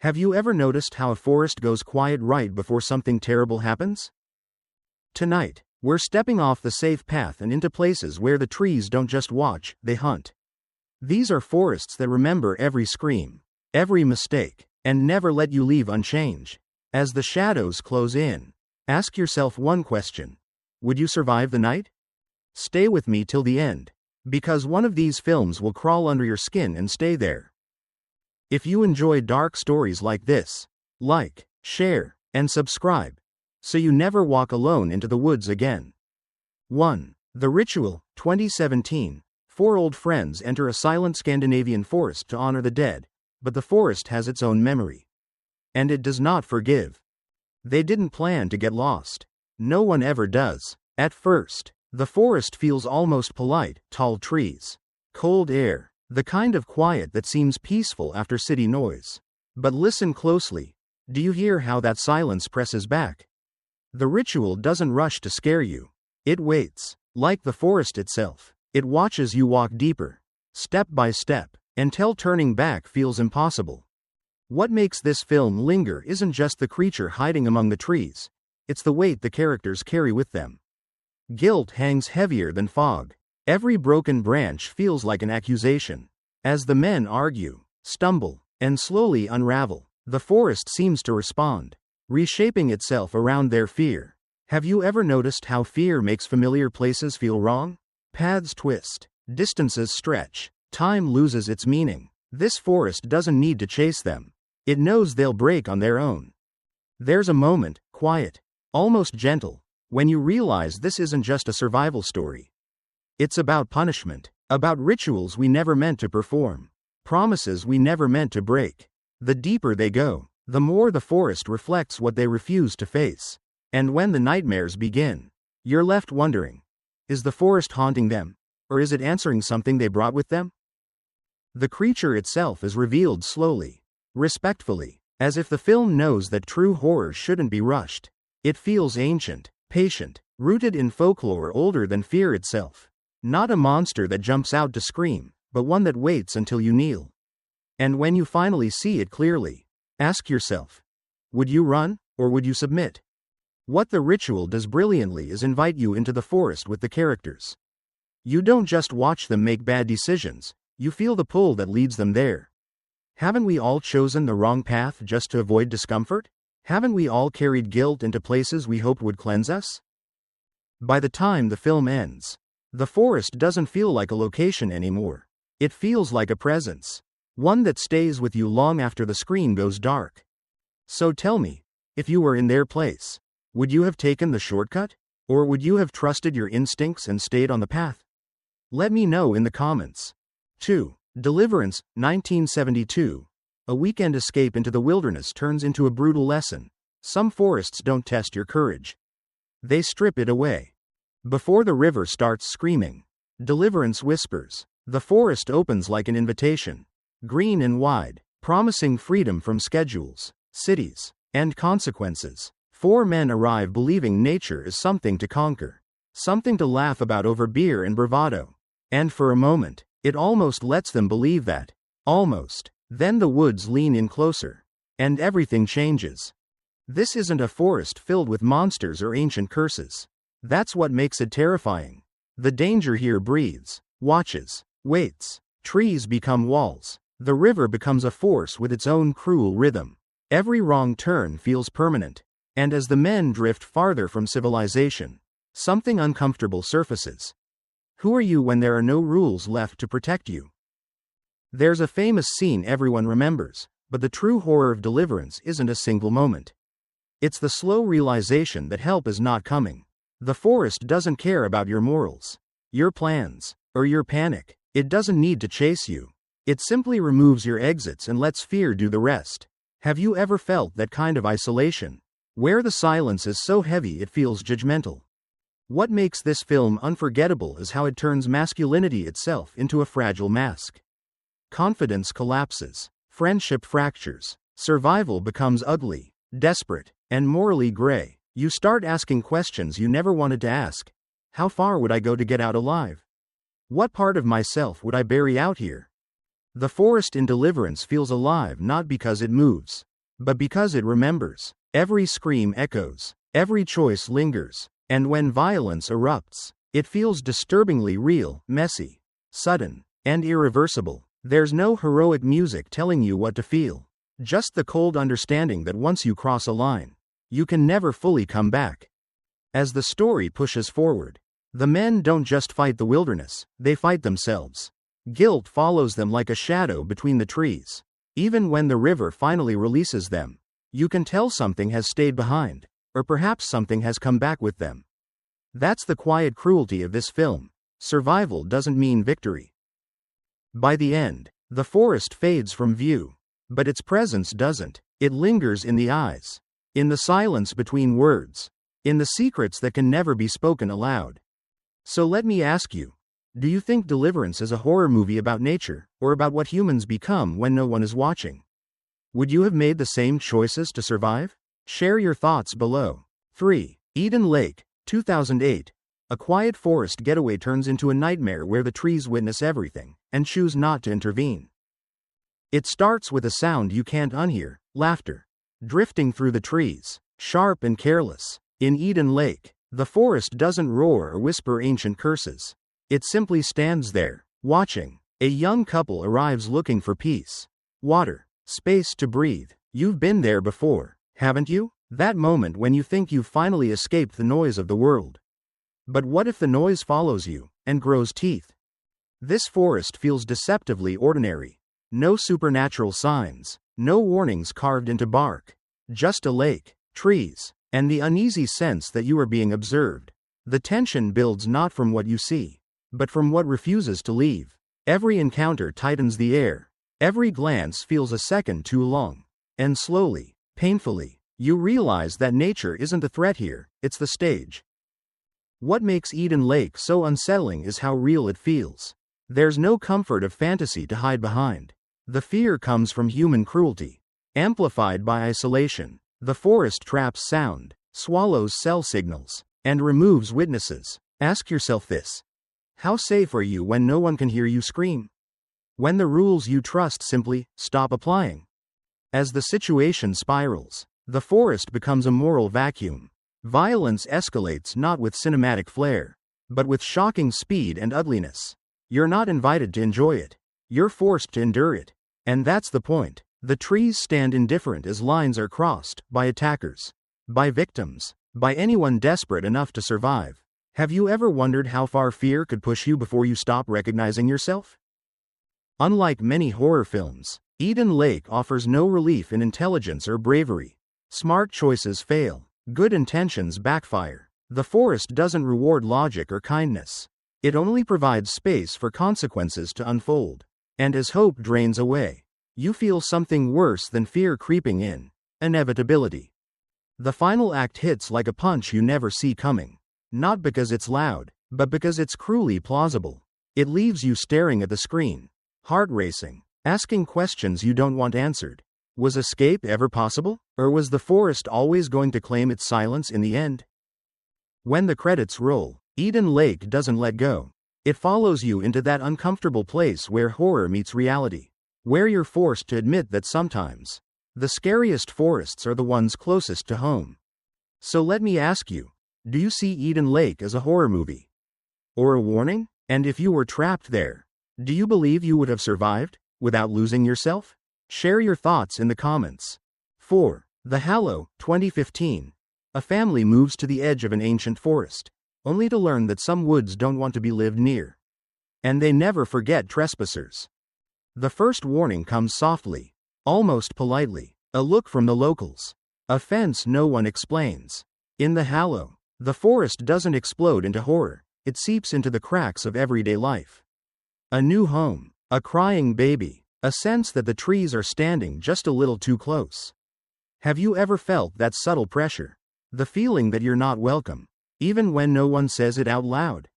Have you ever noticed how a forest goes quiet right before something terrible happens? Tonight, we're stepping off the safe path and into places where the trees don't just watch, they hunt. These are forests that remember every scream, every mistake, and never let you leave unchanged. As the shadows close in, ask yourself one question. Would you survive the night? Stay with me till the end, because one of these films will crawl under your skin and stay there. If you enjoy dark stories like this, like, share, and subscribe, so you never walk alone into the woods again. 1. The Ritual, 2017. 4 old friends enter a silent Scandinavian forest to honor the dead, but the forest has its own memory. And it does not forgive. They didn't plan to get lost. No one ever does. At first, the forest feels almost polite, tall trees, cold air, the kind of quiet that seems peaceful after city noise. But listen closely. Do you hear how that silence presses back? The ritual doesn't rush to scare you. It waits. Like the forest itself, it watches you walk deeper, step by step, until turning back feels impossible. What makes this film linger isn't just the creature hiding among the trees, it's the weight the characters carry with them. Guilt hangs heavier than fog. Every broken branch feels like an accusation. As the men argue, stumble, and slowly unravel, the forest seems to respond, reshaping itself around their fear. Have you ever noticed how fear makes familiar places feel wrong? Paths twist, distances stretch, time loses its meaning. This forest doesn't need to chase them. It knows they'll break on their own. There's a moment, quiet, almost gentle, when you realize this isn't just a survival story. It's about punishment, about rituals we never meant to perform, promises we never meant to break. The deeper they go, the more the forest reflects what they refuse to face. And when the nightmares begin, you're left wondering, is the forest haunting them, or is it answering something they brought with them? The creature itself is revealed slowly, respectfully, as if the film knows that true horror shouldn't be rushed. It feels ancient, patient, rooted in folklore older than fear itself. Not a monster that jumps out to scream, but one that waits until you kneel. And when you finally see it clearly, ask yourself, would you run, or would you submit? What the ritual does brilliantly is invite you into the forest with the characters. You don't just watch them make bad decisions, you feel the pull that leads them there. Haven't we all chosen the wrong path just to avoid discomfort? Haven't we all carried guilt into places we hoped would cleanse us? By the time the film ends, the forest doesn't feel like a location anymore. It feels like a presence. One that stays with you long after the screen goes dark. So tell me, if you were in their place, would you have taken the shortcut? Or would you have trusted your instincts and stayed on the path? Let me know in the comments. 2. Deliverance, 1972. A weekend escape into the wilderness turns into a brutal lesson. Some forests don't test your courage. They strip it away. Before the river starts screaming, Deliverance whispers. The forest opens like an invitation, green and wide, promising freedom from schedules, cities, and consequences. 4 men arrive believing nature is something to conquer, something to laugh about over beer and bravado. And for a moment, it almost lets them believe that. Almost. Then the woods lean in closer, and everything changes. This isn't a forest filled with monsters or ancient curses. That's what makes it terrifying. The danger here breathes, watches, waits. Trees become walls. The river becomes a force with its own cruel rhythm. Every wrong turn feels permanent. And as the men drift farther from civilization, something uncomfortable surfaces. Who are you when there are no rules left to protect you? There's a famous scene everyone remembers, but the true horror of Deliverance isn't a single moment. It's the slow realization that help is not coming. The forest doesn't care about your morals, your plans, or your panic. It doesn't need to chase you. It simply removes your exits and lets fear do the rest. Have you ever felt that kind of isolation, where the silence is so heavy it feels judgmental? What makes this film unforgettable is how it turns masculinity itself into a fragile mask. Confidence collapses, friendship fractures, survival becomes ugly, desperate, and morally gray. You start asking questions you never wanted to ask. How far would I go to get out alive? What part of myself would I bury out here? The forest in Deliverance feels alive not because it moves, but because it remembers. Every scream echoes, every choice lingers, and when violence erupts, it feels disturbingly real, messy, sudden, and irreversible. There's no heroic music telling you what to feel, just the cold understanding that once you cross a line, you can never fully come back. As the story pushes forward, the men don't just fight the wilderness, they fight themselves. Guilt follows them like a shadow between the trees. Even when the river finally releases them, you can tell something has stayed behind, or perhaps something has come back with them. That's the quiet cruelty of this film. Survival doesn't mean victory. By the end, the forest fades from view, but its presence doesn't. It lingers in the eyes, in the silence between words, in the secrets that can never be spoken aloud. So let me ask you, do you think Deliverance is a horror movie about nature, or about what humans become when no one is watching? Would you have made the same choices to survive? Share your thoughts below. 3. Eden Lake, 2008. A quiet forest getaway turns into a nightmare where the trees witness everything, and choose not to intervene. It starts with a sound you can't unhear, laughter, drifting through the trees, sharp and careless. In Eden Lake, the forest doesn't roar or whisper ancient curses. It simply stands there, watching. A young couple arrives looking for peace, water, space to breathe. You've been there before, haven't you? That moment when you think you've finally escaped the noise of the world. But what if the noise follows you, and grows teeth? This forest feels deceptively ordinary. No supernatural signs, no warnings carved into bark. Just a lake, trees, and the uneasy sense that you are being observed. The tension builds not from what you see, but from what refuses to leave. Every encounter tightens the air. Every glance feels a second too long. And slowly, painfully, you realize that nature isn't the threat here, it's the stage. What makes Eden Lake so unsettling is how real it feels. There's no comfort of fantasy to hide behind. The fear comes from human cruelty, amplified by isolation. The forest traps sound, swallows cell signals, and removes witnesses. Ask yourself this. How safe are you when no one can hear you scream? When the rules you trust simply stop applying? As the situation spirals, the forest becomes a moral vacuum. Violence escalates not with cinematic flair, but with shocking speed and ugliness. You're not invited to enjoy it. You're forced to endure it. And that's the point. The trees stand indifferent as lines are crossed, by attackers, by victims, by anyone desperate enough to survive. Have you ever wondered how far fear could push you before you stop recognizing yourself? Unlike many horror films, Eden Lake offers no relief in intelligence or bravery. Smart choices fail. Good intentions backfire. The forest doesn't reward logic or kindness. It only provides space for consequences to unfold. And as hope drains away, you feel something worse than fear creeping in: inevitability. The final act hits like a punch you never see coming. Not because it's loud, but because it's cruelly plausible. It leaves you staring at the screen, heart racing, asking questions you don't want answered. Was escape ever possible? Or was the forest always going to claim its silence in the end? When the credits roll, Eden Lake doesn't let go. It follows you into that uncomfortable place where horror meets reality. Where you're forced to admit that sometimes, the scariest forests are the ones closest to home. So let me ask you, do you see Eden Lake as a horror movie? Or a warning? And if you were trapped there, do you believe you would have survived, without losing yourself? Share your thoughts in the comments. 4. The Hallow, 2015. A family moves to the edge of an ancient forest, only to learn that some woods don't want to be lived near. And they never forget trespassers. The first warning comes softly, almost politely, a look from the locals. A fence no one explains. In the Hallow, the forest doesn't explode into horror, it seeps into the cracks of everyday life. A new home, a crying baby, a sense that the trees are standing just a little too close. Have you ever felt that subtle pressure? The feeling that you're not welcome, even when no one says it out loud?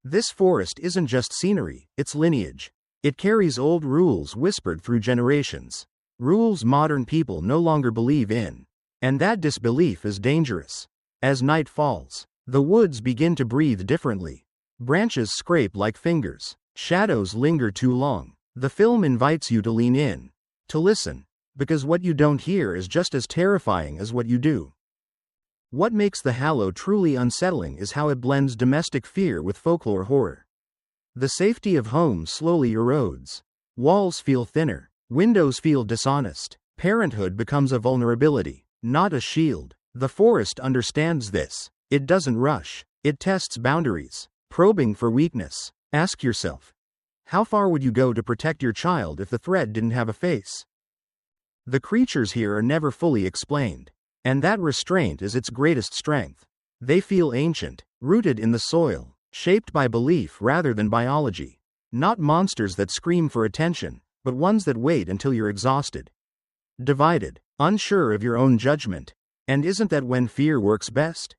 This forest isn't just scenery, it's lineage. It carries old rules whispered through generations. Rules modern people no longer believe in. And that disbelief is dangerous. As night falls, the woods begin to breathe differently. Branches scrape like fingers. Shadows linger too long. The film invites you to lean in, to listen, Because what you don't hear is just as terrifying as what you do. What makes the Hallow truly unsettling is how it blends domestic fear with folklore horror. The safety of home slowly erodes. Walls feel thinner. Windows feel dishonest. Parenthood becomes a vulnerability, not a shield. The forest understands this. It doesn't rush. It tests boundaries, probing for weakness. Ask yourself, how far would you go to protect your child if the threat didn't have a face? The creatures here are never fully explained, and that restraint is its greatest strength. They feel ancient, rooted in the soil, shaped by belief rather than biology. Not monsters that scream for attention, but ones that wait until you're exhausted. Divided, unsure of your own judgment. And isn't that when fear works best?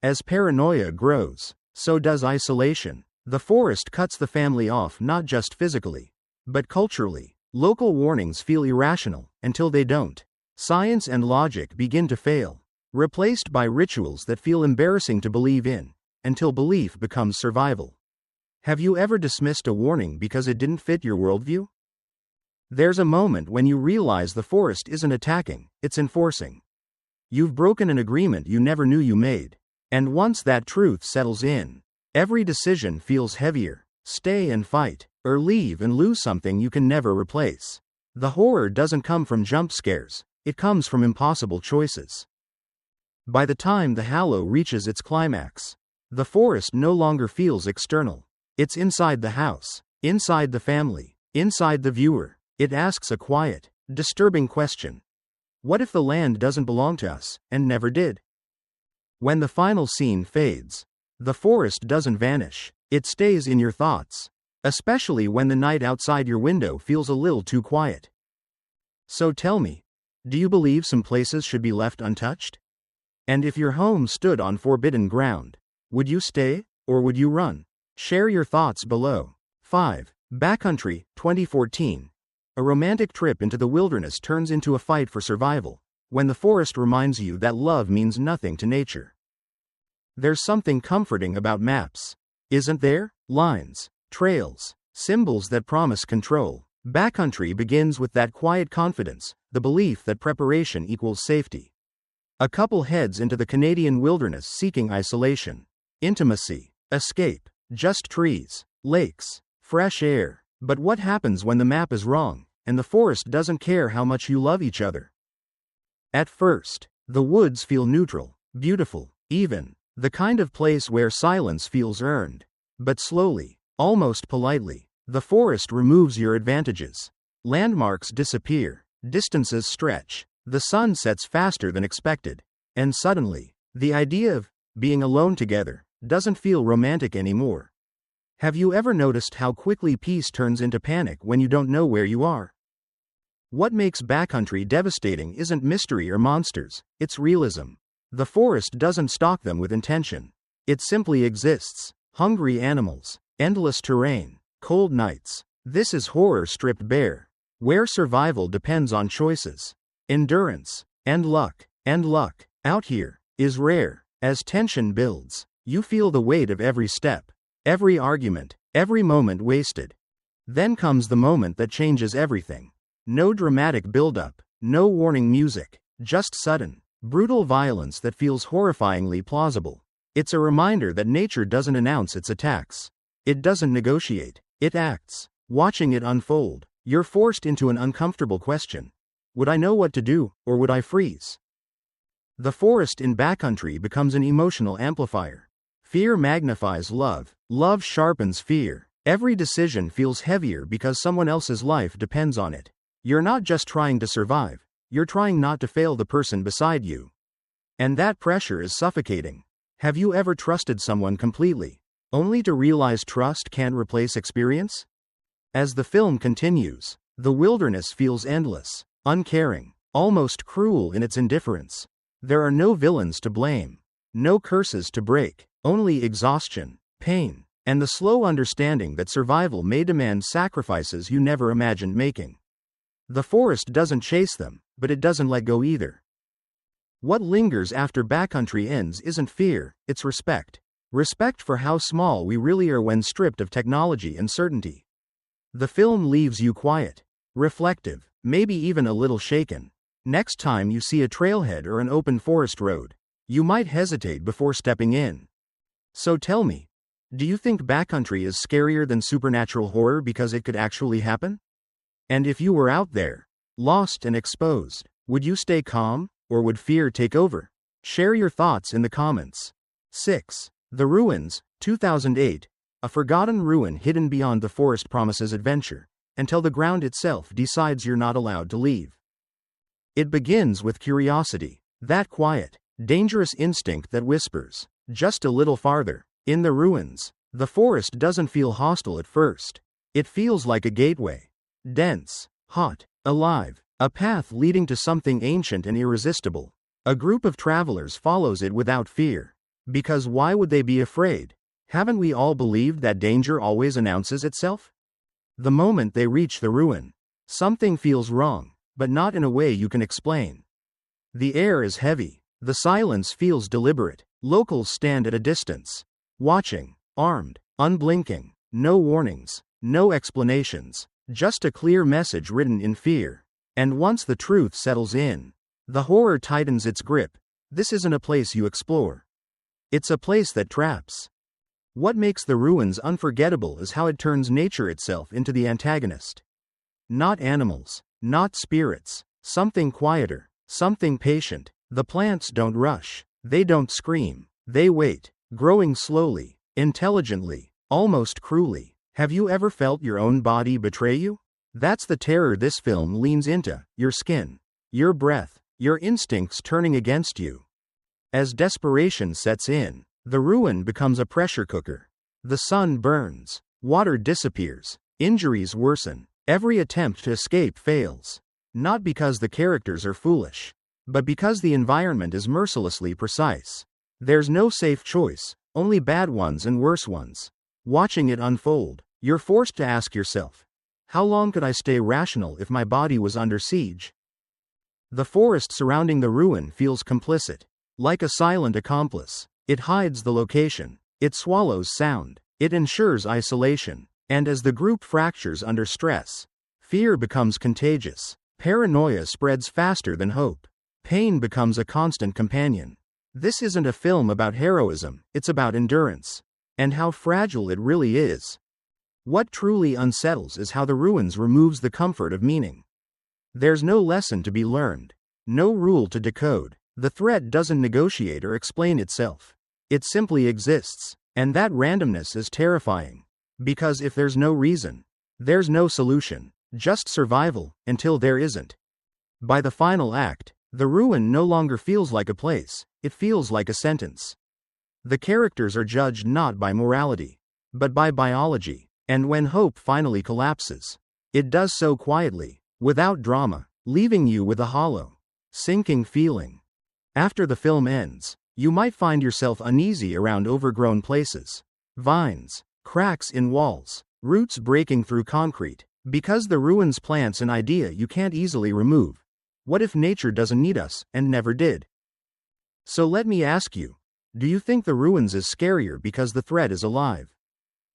As paranoia grows, so does isolation. The forest cuts the family off not just physically, but culturally. Local warnings feel irrational until they don't. Science and logic begin to fail, replaced by rituals that feel embarrassing to believe in, until belief becomes survival. Have you ever dismissed a warning because it didn't fit your worldview? There's a moment when you realize the forest isn't attacking, it's enforcing. You've broken an agreement you never knew you made. And once that truth settles in, every decision feels heavier. Stay and fight, or leave and lose something you can never replace. The horror doesn't come from jump scares, it comes from impossible choices. By the time the Hallow reaches its climax, the forest no longer feels external. It's inside the house, inside the family, inside the viewer. It asks a quiet, disturbing question. What if the land doesn't belong to us, and never did? When the final scene fades, the forest doesn't vanish. It stays in your thoughts, especially when the night outside your window feels a little too quiet. So tell me, do you believe some places should be left untouched? And if your home stood on forbidden ground, would you stay, or would you run? Share your thoughts below. 5. Backcountry, 2014. A romantic trip into the wilderness turns into a fight for survival, when the forest reminds you that love means nothing to nature. There's something comforting about maps, isn't there? Lines, trails, symbols that promise control. Backcountry begins with that quiet confidence, the belief that preparation equals safety. A couple heads into the Canadian wilderness seeking isolation, intimacy, escape, just trees, lakes, fresh air. But what happens when the map is wrong, and the forest doesn't care how much you love each other? At first, the woods feel neutral, beautiful, even, the kind of place where silence feels earned. But slowly, almost politely, the forest removes your advantages. Landmarks disappear, distances stretch, the sun sets faster than expected, and suddenly, the idea of being alone together doesn't feel romantic anymore. Have you ever noticed how quickly peace turns into panic when you don't know where you are? What makes backcountry devastating isn't mystery or monsters, it's realism. The forest doesn't stalk them with intention. It simply exists. Hungry animals, endless terrain, cold nights. This is horror stripped bare, where survival depends on choices, endurance, and luck. And luck, out here, is rare. As tension builds, you feel the weight of every step. Every argument, every moment wasted. Then comes the moment that changes everything. No dramatic build-up, no warning music, just sudden, brutal violence that feels horrifyingly plausible. It's a reminder that nature doesn't announce its attacks. It doesn't negotiate, it acts. Watching it unfold, you're forced into an uncomfortable question. Would I know what to do, or would I freeze? The forest in backcountry becomes an emotional amplifier. Fear magnifies love. Love sharpens fear. Every decision feels heavier because someone else's life depends on it. You're not just trying to survive, you're trying not to fail the person beside you. And that pressure is suffocating. Have you ever trusted someone completely, only to realize trust can't replace experience? As the film continues, the wilderness feels endless, uncaring, almost cruel in its indifference. There are no villains to blame, no curses to break, only exhaustion, pain, and the slow understanding that survival may demand sacrifices you never imagined making. The forest doesn't chase them, but it doesn't let go either. What lingers after backcountry ends isn't fear, it's respect. Respect for how small we really are when stripped of technology and certainty. The film leaves you quiet, reflective, maybe even a little shaken. Next time you see a trailhead or an open forest road, you might hesitate before stepping in. So tell me, do you think backcountry is scarier than supernatural horror because it could actually happen? And if you were out there, lost and exposed, would you stay calm, or would fear take over? Share your thoughts in the comments. 6. The Ruins, 2008. A forgotten ruin hidden beyond the forest promises adventure, until the ground itself decides you're not allowed to leave. It begins with curiosity, that quiet, dangerous instinct that whispers, just a little farther. In the ruins, the forest doesn't feel hostile at first. It feels like a gateway. Dense, hot, alive, a path leading to something ancient and irresistible. A group of travelers follows it without fear. Because why would they be afraid? Haven't we all believed that danger always announces itself? The moment they reach the ruin, something feels wrong, but not in a way you can explain. The air is heavy. The silence feels deliberate. Locals stand at a distance, watching, armed, unblinking, no warnings, no explanations, just a clear message written in fear. And once the truth settles in, the horror tightens its grip. This isn't a place you explore. It's a place that traps. What makes the ruins unforgettable is how it turns nature itself into the antagonist. Not animals, not spirits, something quieter, something patient. The plants don't rush, they don't scream, they wait, growing slowly, intelligently, almost cruelly. Have you ever felt your own body betray you? That's the terror this film leans into, your skin, your breath, your instincts turning against you. As desperation sets in, the ruin becomes a pressure cooker. The sun burns, water disappears, injuries worsen, every attempt to escape fails. Not because the characters are foolish, but because the environment is mercilessly precise. There's no safe choice, only bad ones and worse ones. Watching it unfold, you're forced to ask yourself, how long could I stay rational if my body was under siege? The forest surrounding the ruin feels complicit, like a silent accomplice. It hides the location, it swallows sound, it ensures isolation, and as the group fractures under stress, fear becomes contagious, paranoia spreads faster than hope, pain becomes a constant companion. This isn't a film about heroism, it's about endurance, and how fragile it really is. What truly unsettles is how the ruins removes the comfort of meaning. There's no lesson to be learned, no rule to decode. The threat doesn't negotiate or explain itself. It simply exists, and that randomness is terrifying. Because if there's no reason, there's no solution, just survival, until there isn't. By the final act, the ruin no longer feels like a place, it feels like a sentence. The characters are judged not by morality, but by biology, and when hope finally collapses, it does so quietly, without drama, leaving you with a hollow, sinking feeling. After the film ends, you might find yourself uneasy around overgrown places. Vines, cracks in walls, roots breaking through concrete, because the ruins plants an idea you can't easily remove. What if nature doesn't need us, and never did? So let me ask you, do you think the ruins is scarier because the threat is alive?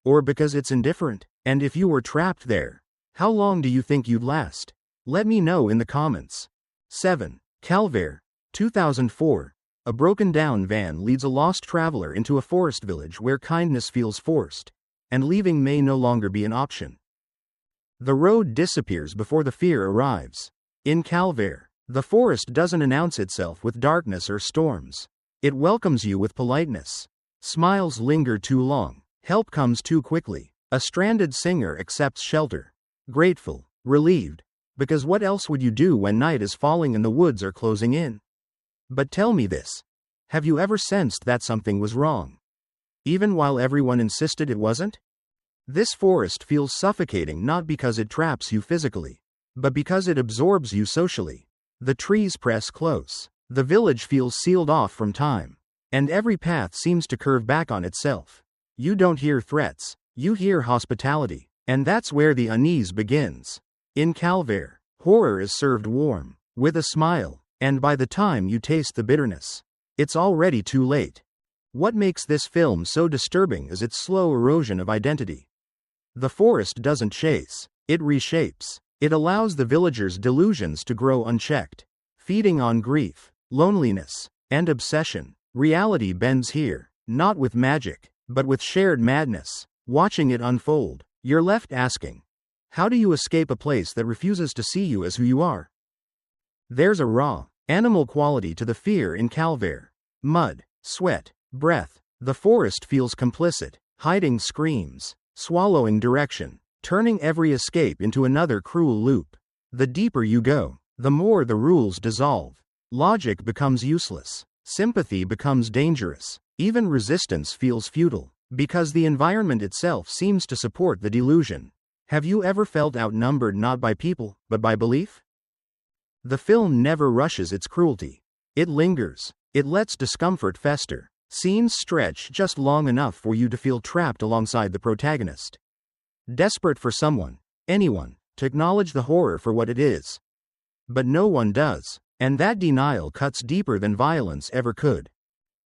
Or because it's indifferent? And if you were trapped there, how long do you think you'd last? Let me know in the comments. 7. Calvaire, 2004. A broken-down van leads a lost traveler into a forest village where kindness feels forced, and leaving may no longer be an option. The road disappears before the fear arrives. In Calvaire, the forest doesn't announce itself with darkness or storms. It welcomes you with politeness. Smiles linger too long. Help comes too quickly. A stranded singer accepts shelter. Grateful, relieved. Because what else would you do when night is falling and the woods are closing in? But tell me this. Have you ever sensed that something was wrong? Even while everyone insisted it wasn't? This forest feels suffocating not because it traps you physically, but because it absorbs you socially. The trees press close. The village feels sealed off from time. And every path seems to curve back on itself. You don't hear threats. You hear hospitality. And that's where the unease begins. In Calvaire, horror is served warm, with a smile. And by the time you taste the bitterness, it's already too late. What makes this film so disturbing is its slow erosion of identity. The forest doesn't chase, it reshapes. It allows the villagers' delusions to grow unchecked, feeding on grief, loneliness, and obsession. Reality bends here, not with magic, but with shared madness. Watching it unfold, you're left asking, how do you escape a place that refuses to see you as who you are? There's a raw, animal quality to the fear in Calvaire. Mud, sweat, breath. The forest feels complicit, hiding screams, swallowing direction, turning every escape into another cruel loop. The deeper you go, the more the rules dissolve. Logic becomes useless. Sympathy becomes dangerous. Even resistance feels futile, because the environment itself seems to support the delusion. Have you ever felt outnumbered not by people, but by belief? The film never rushes its cruelty. It lingers. It lets discomfort fester. Scenes stretch just long enough for you to feel trapped alongside the protagonist. Desperate for someone, anyone, to acknowledge the horror for what it is. But no one does, and that denial cuts deeper than violence ever could.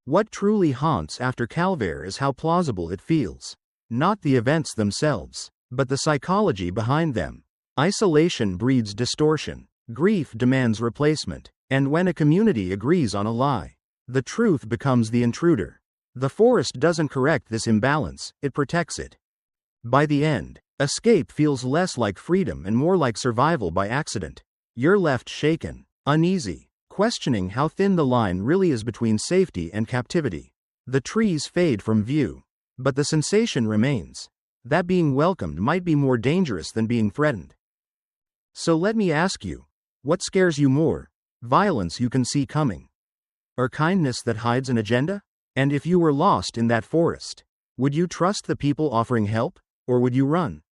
What truly haunts after Calvaire is how plausible it feels. Not the events themselves, but the psychology behind them. Isolation breeds distortion. Grief demands replacement, and when a community agrees on a lie, the truth becomes the intruder. The forest doesn't correct this imbalance, it protects it. By the end, escape feels less like freedom and more like survival by accident. You're left shaken, uneasy, questioning how thin the line really is between safety and captivity. The trees fade from view, but the sensation remains. That being welcomed might be more dangerous than being threatened. So let me ask you, what scares you more? Violence you can see coming, or kindness that hides an agenda? And if you were lost in that forest, would you trust the people offering help, or would you run?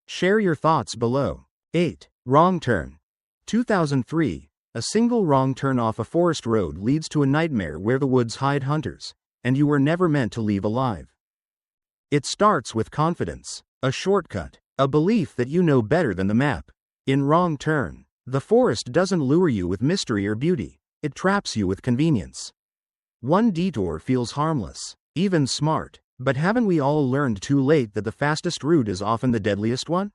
Share your thoughts below. 8. Wrong turn. 2003. A single wrong turn off a forest road leads to a nightmare where the woods hide hunters, and you were never meant to leave alive. It starts with confidence, a shortcut, a belief that you know better than the map. In Wrong Turn, the forest doesn't lure you with mystery or beauty, it traps you with convenience. One detour feels harmless, even smart, but haven't we all learned too late that the fastest route is often the deadliest one?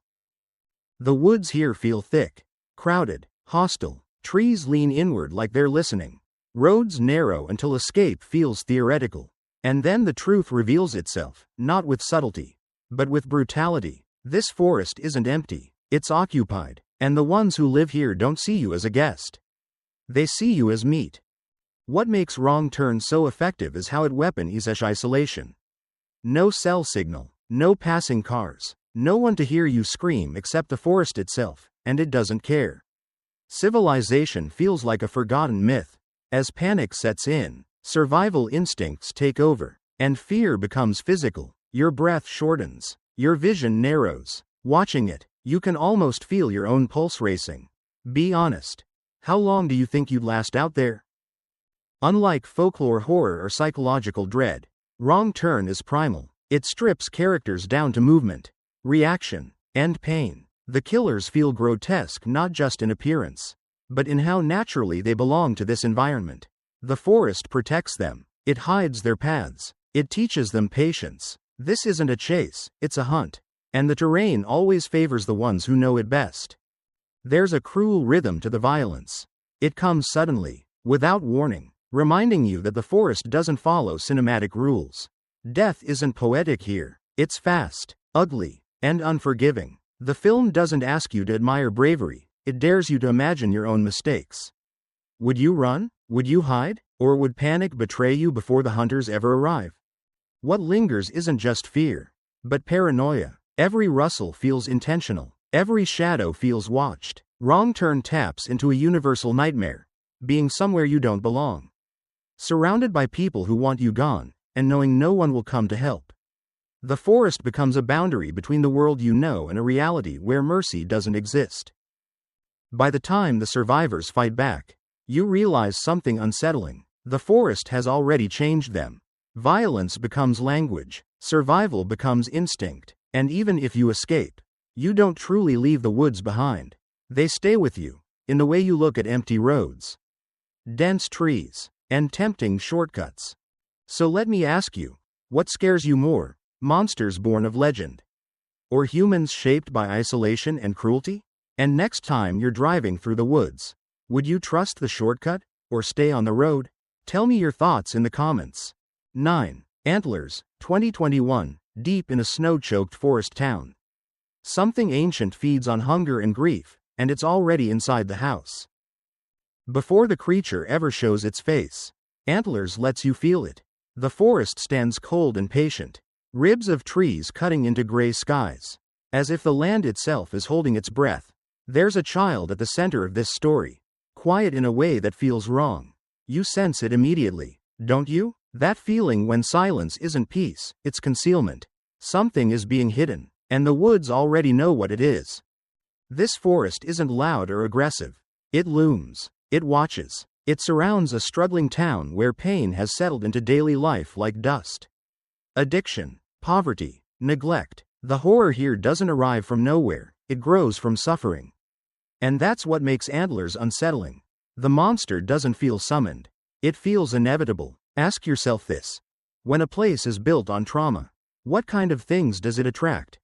The woods here feel thick, crowded, hostile. Trees lean inward like they're listening. Roads narrow until escape feels theoretical. And then the truth reveals itself, not with subtlety, but with brutality. This forest isn't empty, it's occupied, and the ones who live here don't see you as a guest. They see you as meat. What makes Wrong Turn so effective is how it weaponizes isolation. No cell signal, no passing cars, no one to hear you scream except the forest itself, and it doesn't care. Civilization feels like a forgotten myth. As panic sets in, survival instincts take over, and fear becomes physical. Your breath shortens, your vision narrows. Watching it, you can almost feel your own pulse racing. Be honest. How long do you think you'd last out there? Unlike folklore horror or psychological dread, Wrong Turn is primal. It strips characters down to movement, reaction, and pain. The killers feel grotesque not just in appearance, but in how naturally they belong to this environment. The forest protects them. It hides their paths. It teaches them patience. This isn't a chase, it's a hunt. And the terrain always favors the ones who know it best. There's a cruel rhythm to the violence. It comes suddenly, without warning, reminding you that the forest doesn't follow cinematic rules. Death isn't poetic here. It's fast, ugly, and unforgiving. The film doesn't ask you to admire bravery, it dares you to imagine your own mistakes. Would you run? Would you hide? Or would panic betray you before the hunters ever arrive? What lingers isn't just fear, but paranoia. Every rustle feels intentional. Every shadow feels watched. Wrong Turn taps into a universal nightmare, being somewhere you don't belong. Surrounded by people who want you gone, and knowing no one will come to help. The forest becomes a boundary between the world you know and a reality where mercy doesn't exist. By the time the survivors fight back, you realize something unsettling. The forest has already changed them. Violence becomes language, survival becomes instinct, and even if you escape, you don't truly leave the woods behind. They stay with you, in the way you look at empty roads, dense trees, and tempting shortcuts. So let me ask you, what scares you more? Monsters born of legend, or humans shaped by isolation and cruelty? And next time you're driving through the woods, would you trust the shortcut or stay on the road? Tell me your thoughts in the comments. 9. Antlers, 2021, deep in a snow-choked forest town. Something ancient feeds on hunger and grief, and it's already inside the house. Before the creature ever shows its face, Antlers lets you feel it. The forest stands cold and patient, ribs of trees cutting into gray skies, as if the land itself is holding its breath. There's a child at the center of this story, quiet in a way that feels wrong. You sense it immediately, don't you? That feeling when silence isn't peace, it's concealment. Something is being hidden, and the woods already know what it is. This forest isn't loud or aggressive. It looms. It watches. It surrounds a struggling town where pain has settled into daily life like dust. Addiction, poverty, neglect. The horror here doesn't arrive from nowhere, it grows from suffering. And that's what makes Antlers unsettling. The monster doesn't feel summoned. It feels inevitable. Ask yourself this. When a place is built on trauma, what kind of things does it attract?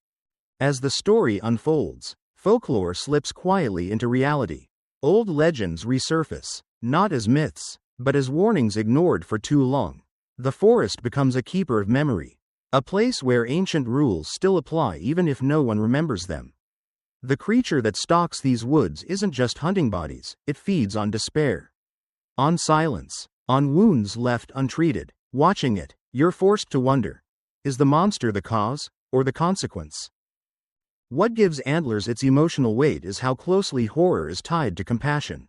As the story unfolds, folklore slips quietly into reality. Old legends resurface, not as myths, but as warnings ignored for too long. The forest becomes a keeper of memory, a place where ancient rules still apply even if no one remembers them. The creature that stalks these woods isn't just hunting bodies, it feeds on despair, on silence, on wounds left untreated. Watching it, you're forced to wonder, is the monster the cause, or the consequence? What gives Antlers its emotional weight is how closely horror is tied to compassion.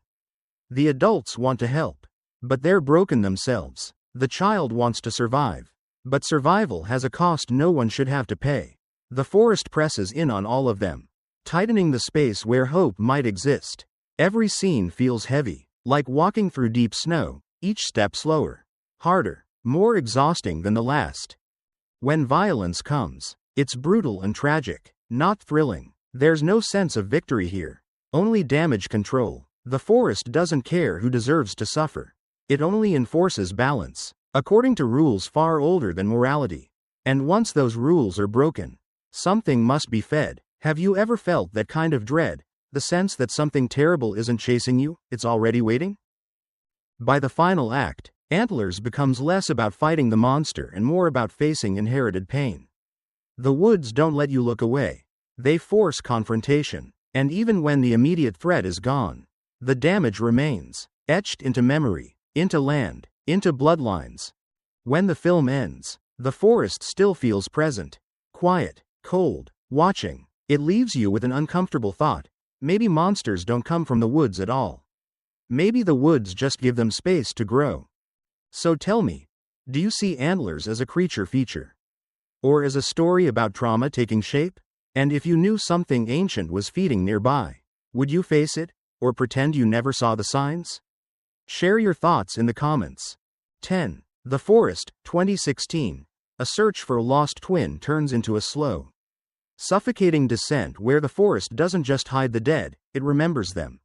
The adults want to help, but they're broken themselves. The child wants to survive, but survival has a cost no one should have to pay. The forest presses in on all of them, tightening the space where hope might exist. Every scene feels heavy, like walking through deep snow, each step slower, harder, more exhausting than the last. When violence comes, it's brutal and tragic, not thrilling. There's no sense of victory here, only damage control. The forest doesn't care who deserves to suffer. It only enforces balance, according to rules far older than morality. And once those rules are broken, something must be fed. Have you ever felt that kind of dread, the sense that something terrible isn't chasing you, it's already waiting? By the final act, Antlers becomes less about fighting the monster and more about facing inherited pain. The woods don't let you look away. They force confrontation. And even when the immediate threat is gone, the damage remains, etched into memory, into land, into bloodlines. When the film ends, the forest still feels present, quiet, cold, watching. It leaves you with an uncomfortable thought. Maybe monsters don't come from the woods at all. Maybe the woods just give them space to grow. So tell me, do you see Antlers as a creature feature? Or as a story about trauma taking shape? And if you knew something ancient was feeding nearby, would you face it, or pretend you never saw the signs? Share your thoughts in the comments. 10. The Forest, 2016. A search for a lost twin turns into a slow, suffocating descent where the forest doesn't just hide the dead, it remembers them.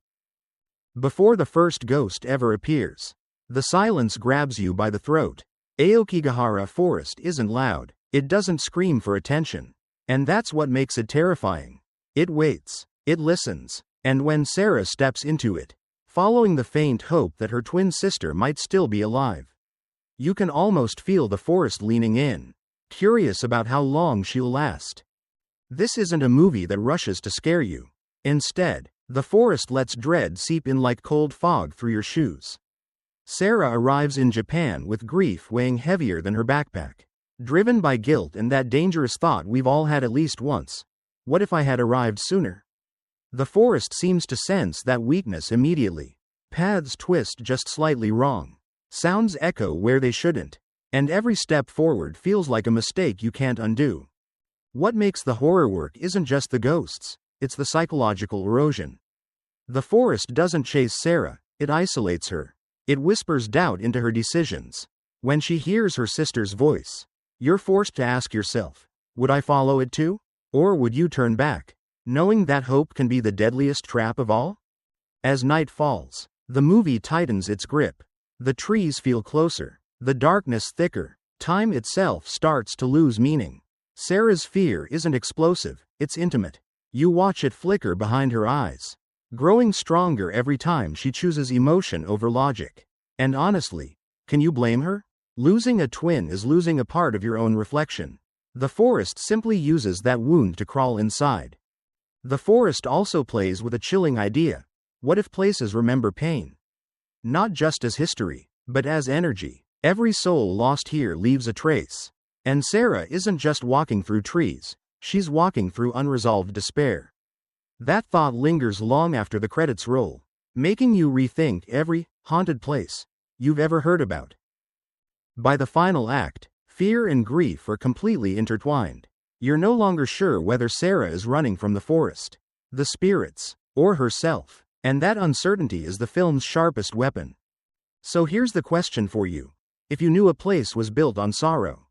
Before the first ghost ever appears, the silence grabs you by the throat. Aokigahara Forest isn't loud, it doesn't scream for attention. And that's what makes it terrifying. It waits, it listens, and when Sarah steps into it, following the faint hope that her twin sister might still be alive, you can almost feel the forest leaning in, curious about how long she'll last. This isn't a movie that rushes to scare you. Instead, the forest lets dread seep in like cold fog through your shoes. Sarah arrives in Japan with grief weighing heavier than her backpack. Driven by guilt and that dangerous thought we've all had at least once. What if I had arrived sooner? The forest seems to sense that weakness immediately. Paths twist just slightly wrong. Sounds echo where they shouldn't. And every step forward feels like a mistake you can't undo. What makes the horror work isn't just the ghosts, it's the psychological erosion. The forest doesn't chase Sarah, it isolates her. It whispers doubt into her decisions. When she hears her sister's voice, you're forced to ask yourself, would I follow it too? Or would you turn back, knowing that hope can be the deadliest trap of all? As night falls, the movie tightens its grip. The trees feel closer, the darkness thicker, time itself starts to lose meaning. Sarah's fear isn't explosive, it's intimate. You watch it flicker behind her eyes, growing stronger every time she chooses emotion over logic. And honestly, can you blame her? Losing a twin is losing a part of your own reflection. The forest simply uses that wound to crawl inside. The forest also plays with a chilling idea. What if places remember pain? Not just as history, but as energy. Every soul lost here leaves a trace. And Sarah isn't just walking through trees, she's walking through unresolved despair. That thought lingers long after the credits roll, making you rethink every haunted place you've ever heard about. By the final act, fear and grief are completely intertwined. You're no longer sure whether Sarah is running from the forest, the spirits, or herself, and that uncertainty is the film's sharpest weapon. So here's the question for you. If you knew a place was built on sorrow,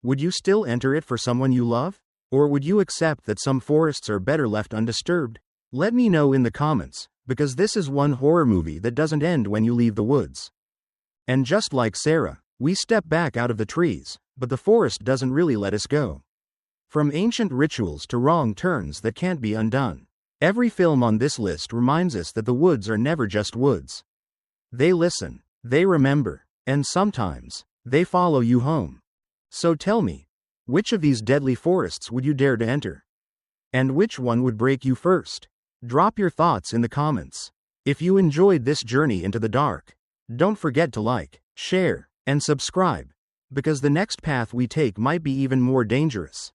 would you still enter it for someone you love? Or would you accept that some forests are better left undisturbed? Let me know in the comments, because this is one horror movie that doesn't end when you leave the woods. And just like Sarah, we step back out of the trees, but the forest doesn't really let us go. From ancient rituals to wrong turns that can't be undone, every film on this list reminds us that the woods are never just woods. They listen, they remember, and sometimes, they follow you home. So tell me, which of these deadly forests would you dare to enter? And which one would break you first? Drop your thoughts in the comments. If you enjoyed this journey into the dark, don't forget to like, share, and subscribe, because the next path we take might be even more dangerous.